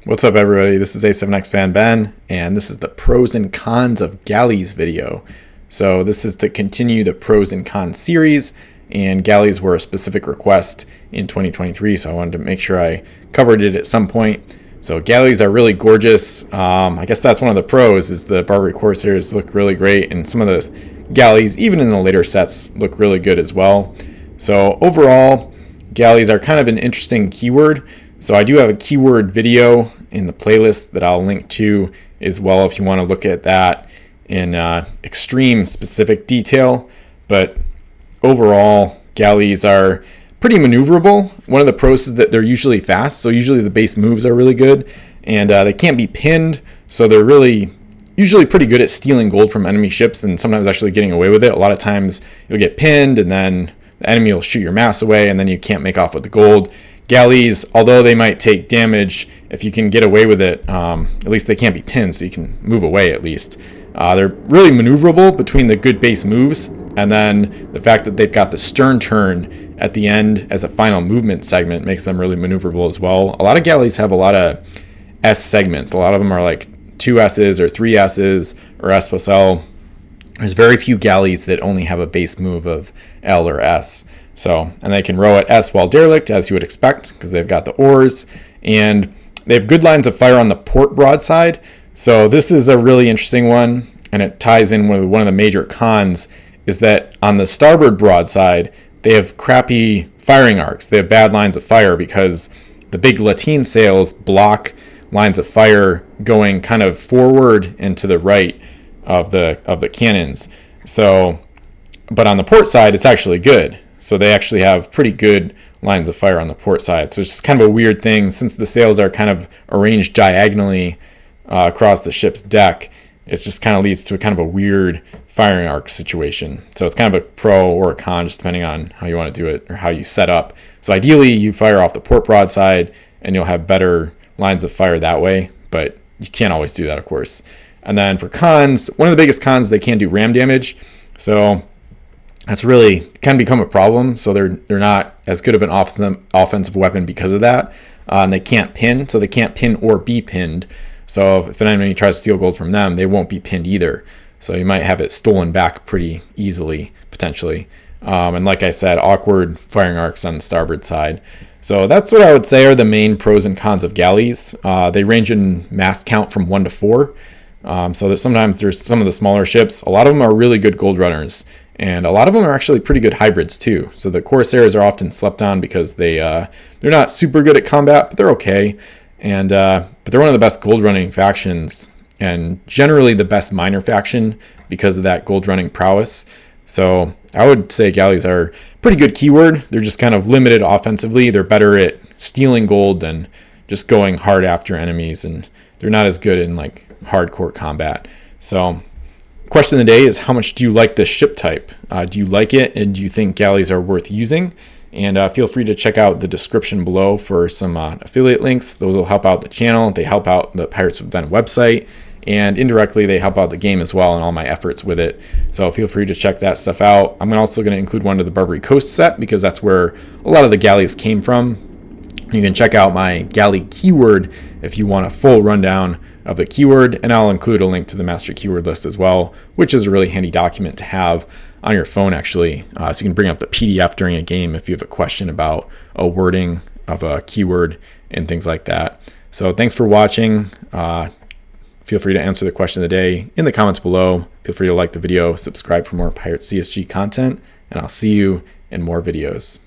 What's up, everybody? This is A7X Fan Ben, and this is the pros and cons of Galleys video. So this is to continue the pros and cons series, and Galleys were a specific request in 2023, so I wanted to make sure I covered it at some point. So Galleys are really gorgeous. I guess that's one of the pros, is the Barbary Corsairs look really great, and some of the Galleys, even in the later sets, look really good as well. So overall, Galleys are kind of an interesting keyword. So I do have a keyword video in the playlist that I'll link to as well if you want to look at that in extreme specific detail. But overall, Galleys are pretty maneuverable. One of the pros is that they're usually fast, so usually the base moves are really good, and they can't be pinned, so they're really usually pretty good at stealing gold from enemy ships and sometimes actually getting away with it. A lot of times you'll get pinned and then the enemy will shoot your mass away and then you can't make off with the gold. Galleys, although they might take damage, if you can get away with it, at least they can't be pinned, so you can move away at least. They're really maneuverable between the good base moves and then the fact that they've got the stern turn at the end as a final movement segment makes them really maneuverable as well. A lot of Galleys have a lot of S segments. A lot of them are like 2 S's or 3 S's or S plus L. There's very few Galleys that only have a base move of L or S. So, and they can row at S while derelict, as you would expect, because they've got the oars, and they have good lines of fire on the port broadside. So this is a really interesting one, and it ties in with one of the major cons, is that on the starboard broadside, they have crappy firing arcs. They have bad lines of fire because the big lateen sails block lines of fire going kind of forward and to the right of the cannons. So, but on the port side, it's actually good. So they actually have pretty good lines of fire on the port side. So it's just kind of a weird thing, since the sails are kind of arranged diagonally across the ship's deck. It just kind of leads to a kind of a weird firing arc situation. So it's kind of a pro or a con, just depending on how you want to do it or how you set up. So ideally, you fire off the port broadside and you'll have better lines of fire that way, but you can't always do that, of course. And then for cons, one of the biggest cons, they can do ram damage. So that's really can become a problem. So they're not as good of an offensive weapon because of that. And they can't pin, so they can't pin or be pinned. So if an enemy tries to steal gold from them, they won't be pinned either. So you might have it stolen back pretty easily, potentially. And like I said, awkward firing arcs on the starboard side. So that's what I would say are the main pros and cons of Galleys. They range in mass count from 1 to 4. So that sometimes there's some of the smaller ships. A lot of them are really good gold runners. And a lot of them are actually pretty good hybrids too. So the Corsairs are often slept on because they're not super good at combat, but they're okay. And but they're one of the best gold running factions, and generally the best miner faction because of that gold running prowess. So I would say Galleys are pretty good keyword. They're just kind of limited offensively. They're better at stealing gold than just going hard after enemies, and they're not as good in like hardcore combat. So question of the day is, how much do you like this ship type? Do you like it, and do you think Galleys are worth using? And feel free to check out the description below for some affiliate links. Those will help out the channel. They help out the Pirates of Ben website, and indirectly they help out the game as well and all my efforts with it. So feel free to check that stuff out. I'm also going to include one to the Barbary Coast set because that's where a lot of the Galleys came from. You can check out my Galley keyword if you want a full rundown of the keyword, and I'll include a link to the master keyword list as well, which is a really handy document to have on your phone actually, so you can bring up the PDF during a game if you have a question about a wording of a keyword and things like that. So thanks for watching. Feel free to answer the question of the day in the comments below. Feel free to like the video, subscribe for more Pirates CSG content, and I'll see you in more videos.